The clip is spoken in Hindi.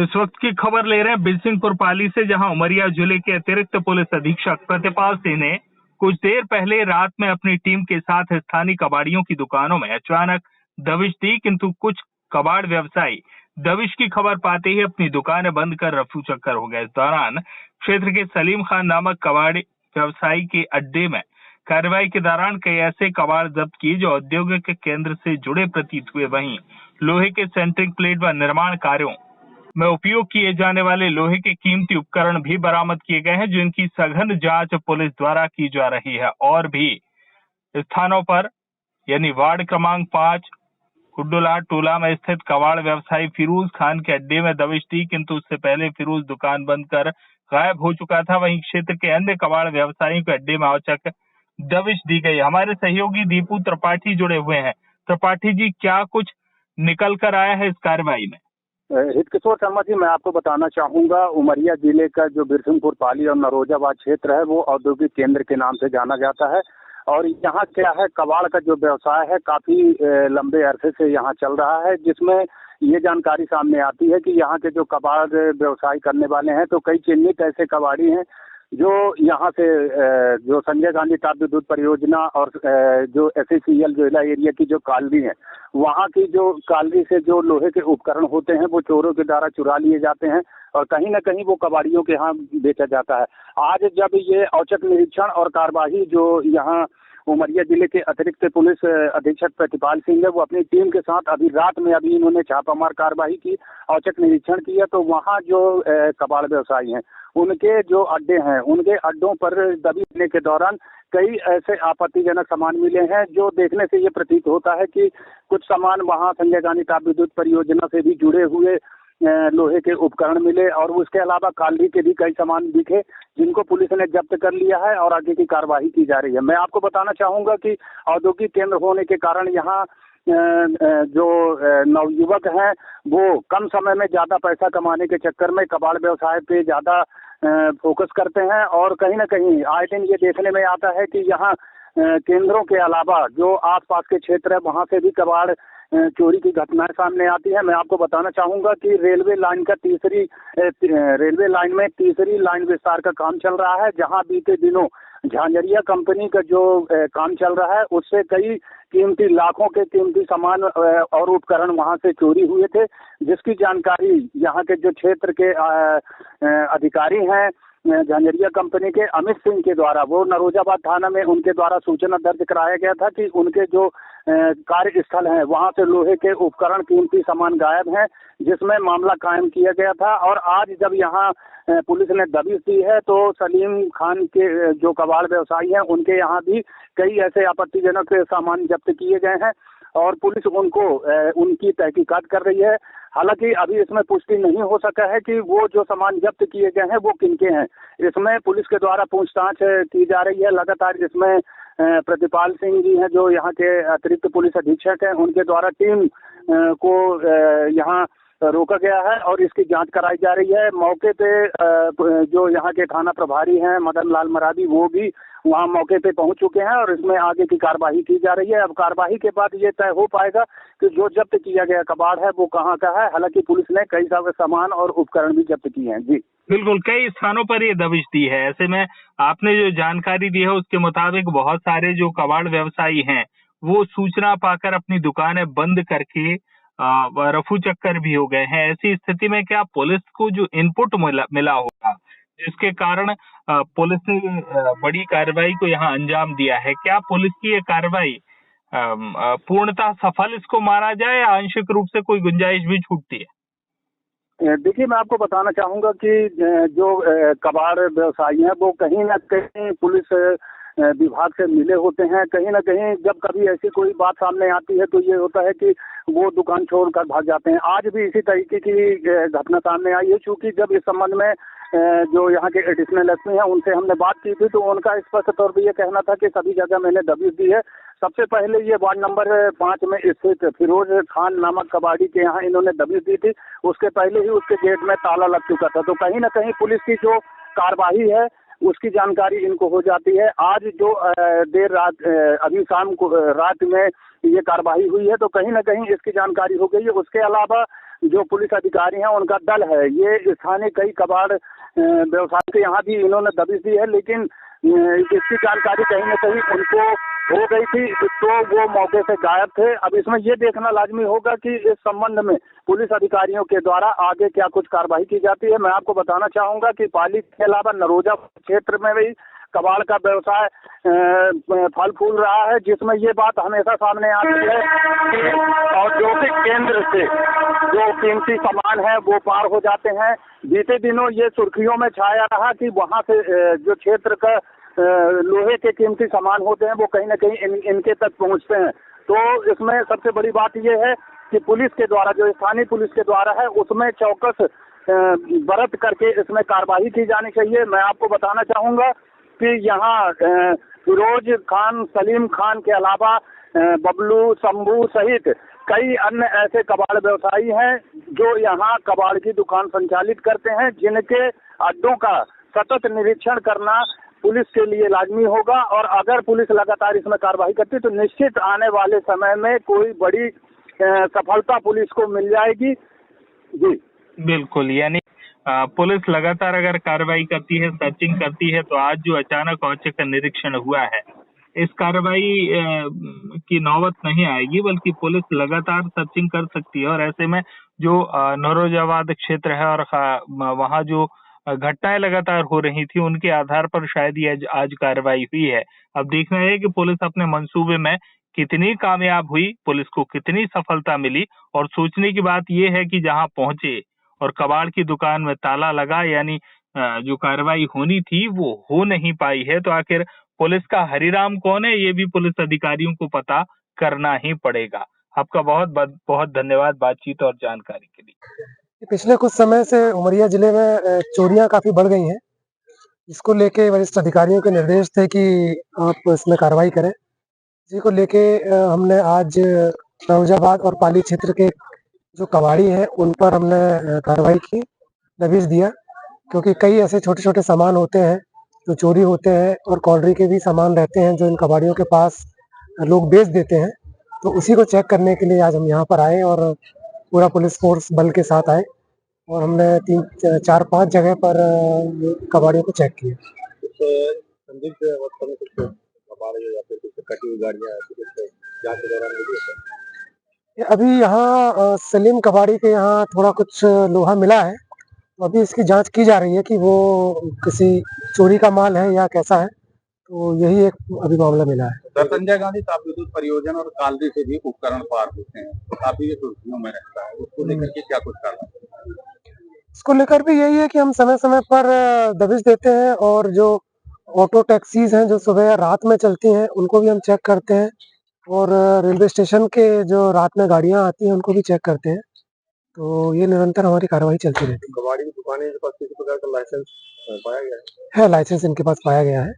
इस वक्त की खबर ले रहे हैं बिरसिंहपुर पाली से, जहां उमरिया जिले के अतिरिक्त पुलिस अधीक्षक प्रतिपाल सिंह ने कुछ देर पहले रात में अपनी टीम के साथ स्थानीय कबाड़ियों की दुकानों में अचानक दबिश दी, किंतु कुछ कबाड़ व्यवसायी दबिश की खबर पाते ही अपनी दुकानें बंद कर रफू चक्कर हो गए। इस दौरान क्षेत्र के सलीम खान नामक कबाड़ व्यवसायी के अड्डे में कार्रवाई के दौरान कई ऐसे कबाड़ जब्त किए जो औद्योगिक केंद्र से जुड़े प्रतीत हुए। वहीं लोहे के सेंटरिंग प्लेट व निर्माण कार्यों में उपयोग किए जाने वाले लोहे के कीमती उपकरण भी बरामद किए गए हैं, जिनकी सघन जांच पुलिस द्वारा की जा रही है। और भी स्थानों पर यानी वार्ड क्रमांक 5 कुड्डुला टोला में स्थित कबाड़ व्यवसायी फिरोज खान के अड्डे में दबिश दी, किंतु उससे पहले फिरोज दुकान बंद कर गायब हो चुका था। वहीं क्षेत्र के अन्य कबाड़ व्यवसायियों के अड्डे में औचक दबिश दी गई। हमारे सहयोगी दीपू त्रिपाठी जुड़े हुए हैं। त्रिपाठी जी, क्या कुछ निकल कर आया है इस कार्रवाई में? हितकिशोर शर्मा जी, मैं आपको बताना चाहूंगा, उमरिया जिले का जो बिरसिंहपुर पाली और नरोजाबाद क्षेत्र है वो औद्योगिक केंद्र के नाम से जाना जाता है। और यहाँ क्या है, कबाड़ का जो व्यवसाय है काफी लंबे अरसे से यहाँ चल रहा है, जिसमें ये जानकारी सामने आती है कि यहाँ के जो कबाड़ व्यवसाय करने वाले हैं तो कई चिन्हित ऐसे कबाड़ी हैं जो यहाँ से जो संजय गांधी ताप विद्युत परियोजना और जो SECL जोइला एरिया की जो कालरी है, वहाँ की जो कालरी से जो लोहे के उपकरण होते हैं वो चोरों के द्वारा चुरा लिए जाते हैं और कहीं ना कहीं वो कबाड़ियों के यहाँ बेचा जाता है। आज जब ये औचक निरीक्षण और कार्यवाही जो यहाँ उमरिया जिले के अतिरिक्त पुलिस अधीक्षक प्रतिपाल सिंह है, वो अपनी टीम के साथ अभी रात में इन्होंने छापामार कार्रवाई की, औचक निरीक्षण किया, तो वहाँ जो कबाड़ व्यवसायी हैं उनके जो अड्डे हैं, उनके अड्डों पर दबिश देने के दौरान कई ऐसे आपत्तिजनक सामान मिले हैं जो देखने से ये प्रतीत होता है कि कुछ सामान वहाँ संजय गांधी ताप विद्युत परियोजना से भी जुड़े हुए लोहे के उपकरण मिले और उसके अलावा कालरी के भी कई सामान दिखे, जिनको पुलिस ने जब्त कर लिया है और आगे की कार्रवाई की जा रही है। मैं आपको बताना चाहूंगा कि औद्योगिक केंद्र होने के कारण यहाँ जो नवयुवक हैं वो कम समय में ज्यादा पैसा कमाने के चक्कर में कबाड़ व्यवसाय पे ज्यादा फोकस करते हैं और कहीं ना कहीं आए दिन ये देखने में आता है कि यहाँ केंद्रों के अलावा जो आसपास के क्षेत्र है वहाँ से भी कबाड़ चोरी की घटनाएं सामने आती है। मैं आपको बताना चाहूंगा कि रेलवे लाइन में तीसरी लाइन विस्तार का काम चल रहा है, जहां बीते दिनों झांझरिया कंपनी का जो काम चल रहा है उससे कई कीमती लाखों के कीमती सामान और उपकरण वहां से चोरी हुए थे, जिसकी जानकारी यहाँ के जो क्षेत्र के अधिकारी हैं झांझरिया कंपनी के अमित सिंह के द्वारा, वो नरोजाबाद थाना में उनके द्वारा सूचना दर्ज कराया गया था कि उनके जो कार्यस्थल है वहां से लोहे के उपकरण कीमती सामान गायब हैं, जिसमें मामला कायम किया गया था। और आज जब यहाँ पुलिस ने दबिश दी है तो सलीम खान के जो कबाड़ व्यवसायी हैं उनके यहाँ भी कई ऐसे आपत्तिजनक सामान जब्त किए गए हैं और पुलिस उनकी तहकीकात कर रही है। हालांकि अभी इसमें पुष्टि नहीं हो सका है कि वो जो सामान जब्त किए गए हैं वो किनके हैं। इसमें पुलिस के द्वारा पूछताछ की जा रही है लगातार। इसमें प्रतिपाल सिंह जी हैं जो यहाँ के अतिरिक्त पुलिस अधीक्षक हैं, उनके द्वारा टीम को यहाँ रोका गया है और इसकी जांच कराई जा रही है। मौके पे जो यहाँ के थाना प्रभारी हैं मदन लाल मरादी, वो भी वहाँ मौके पे पहुंच चुके हैं और इसमें आगे की कार्रवाई की जा रही है। अब कार्रवाई के बाद ये तय हो पाएगा कि जो जब्त किया गया कबाड़ है वो कहाँ का है। हालांकि पुलिस ने कई सारे सामान और उपकरण भी जब्त किए हैं। जी बिल्कुल, कई स्थानों पर ये दबिश दी है। ऐसे में आपने जो जानकारी दी है उसके मुताबिक बहुत सारे जो कबाड़ व्यवसायी हैं वो सूचना पाकर अपनी दुकानें बंद करके रफू चक्कर भी हो गए हैं। ऐसी स्थिति में क्या पुलिस को जो इनपुट मिला होगा जिसके कारण पुलिस ने बड़ी कार्रवाई को यहाँ अंजाम दिया है, क्या पुलिस की ये कार्रवाई पूर्णतः सफल इसको माना जाए या आंशिक रूप से कोई गुंजाइश भी छूटती है? देखिए, मैं आपको बताना चाहूंगा कि जो कबाड़ व्यवसायी हैं वो कहीं ना कहीं पुलिस विभाग से मिले होते हैं। कहीं ना कहीं जब कभी ऐसी कोई बात सामने आती है तो ये होता है कि वो दुकान छोड़कर भाग जाते हैं। आज भी इसी तरीके की घटना सामने आई है। चूंकि जब इस संबंध में जो यहाँ के एडिशनल एसपी हैं उनसे हमने बात की थी तो उनका स्पष्ट तौर पर यह कहना था कि सभी जगह मैंने दबिश दी है। सबसे पहले ये वार्ड नंबर 5 में स्थित फिरोज खान नामक कबाड़ी के यहाँ इन्होंने दबिश दी थी। उसके पहले ही उसके गेट में ताला लग चुका था। तो कहीं ना कहीं पुलिस की जो कार्रवाई है उसकी जानकारी इनको हो जाती है। आज जो देर रात अभी शाम को रात में ये कार्रवाई हुई है तो कहीं ना कहीं इसकी जानकारी हो गई है। उसके अलावा जो पुलिस अधिकारी हैं उनका दल है, ये स्थानीय कई कबाड़ व्यवसाय के यहाँ भी इन्होंने दबिश दी है, लेकिन इसकी जानकारी कहीं न कहीं उनको हो गई थी, तो वो मौके से गायब थे। अब इसमें ये देखना लाजमी होगा कि इस संबंध में पुलिस अधिकारियों के द्वारा आगे क्या कुछ कार्रवाई की जाती है। मैं आपको बताना चाहूँगा कि पाली के अलावा नरोजा क्षेत्र में भी कबाड़ का व्यवसाय फल फूल रहा है, जिसमें ये बात हमेशा सामने आती है कि औद्योगिक केंद्र से जो कीमती सामान है वो पार हो जाते हैं। बीते दिनों ये सुर्खियों में छाया रहा कि वहाँ से जो क्षेत्र का लोहे के कीमती सामान होते हैं वो कहीं न कहीं इनके तक पहुँचते हैं। तो इसमें सबसे बड़ी बात ये है कि पुलिस के द्वारा, जो स्थानीय पुलिस के द्वारा है, उसमें चौकस बरत करके इसमें कार्रवाई की जानी चाहिए। मैं आपको बताना चाहूँगा कि यहाँ फिरोज खान, सलीम खान के अलावा बबलू, शंभू सहित कई अन्य ऐसे कबाड़ व्यवसायी हैं जो यहाँ कबाड़ की दुकान संचालित करते हैं, जिनके अड्डों का सतत निरीक्षण करना पुलिस के लिए लाजमी होगा। और अगर पुलिस लगातार इसमें कार्रवाई करती तो निश्चित आने वाले समय में कोई बड़ी सफलता पुलिस को मिल जाएगी। जी बिल्कुल, यानी पुलिस लगातार अगर कार्रवाई करती है, सर्चिंग करती है, तो आज जो अचानक औचक निरीक्षण हुआ है, इस कार्रवाई की नौबत नहीं आएगी, बल्कि पुलिस लगातार सर्चिंग कर सकती है। और ऐसे में जो नौरोजाबाद क्षेत्र है और वहाँ जो घटनाएं लगातार हो रही थी, उनके आधार पर शायद ये आज कार्रवाई हुई है। अब देखना है कि पुलिस अपने मंसूबे में कितनी कामयाब हुई, पुलिस को कितनी सफलता मिली। और सोचने की बात यह है कि जहां पहुंचे और कबाड़ की दुकान में ताला लगा, यानी जो कार्रवाई होनी थी वो हो नहीं पाई है। तो आखिर पुलिस का हरिराम कौन है, ये भी पुलिस अधिकारियों को पता करना ही पड़ेगा। आपका बहुत बहुत धन्यवाद बातचीत और जानकारी के लिए। पिछले कुछ समय से उमरिया जिले में चोरियां काफी बढ़ गई हैं। इसको लेके वरिष्ठ अधिकारियों के निर्देश थे कि आप इसमें कार्रवाई करें। इसी को लेके हमने आज फिरोजाबाद और पाली क्षेत्र के जो कबाड़ी हैं उन पर हमने कार्रवाई की, दबिश दिया, क्योंकि कई ऐसे छोटे छोटे सामान होते हैं जो चोरी होते हैं और कॉलरी के भी सामान रहते हैं जो इन कबाड़ियों के पास लोग बेच देते हैं। तो उसी को चेक करने के लिए आज हम यहाँ पर आए और पूरा पुलिस फोर्स बल के साथ आए और हमने 3-4-5 जगह पर कबाड़ियों को चेक किया। संदिग्ध अवस्था में कुछ कबाड़ी या फिर कुछ कटी हुई गाड़ियां जांच के दौरान मिली है। अभी यहाँ सलीम कबाड़ी के यहाँ थोड़ा कुछ लोहा मिला है, तो अभी इसकी जांच की जा रही है कि वो किसी चोरी का माल है या कैसा है। तो यही एक अभी मामला मिला है। सर, संजय गांधी ताप विद्युत परियोजना और कालरी से भी उपकरण पार होते हैं, तो काफी ये सुर्खियों में रहता है, उसको लेकर के क्या कुछ करना है? इसको लेकर भी यही है कि हम समय समय पर दबिश देते हैं और जो ऑटो टैक्सीज हैं जो सुबह रात में चलती हैं उनको भी हम चेक करते हैं और रेलवे स्टेशन के जो रात में गाड़ियां आती हैं उनको भी चेक करते हैं। तो ये निरंतर हमारी कार्रवाई चलती रहती है। कबाड़ी की दुकानें के पास किसी प्रकार का लाइसेंस पाया गया है लाइसेंस इनके पास पाया गया है।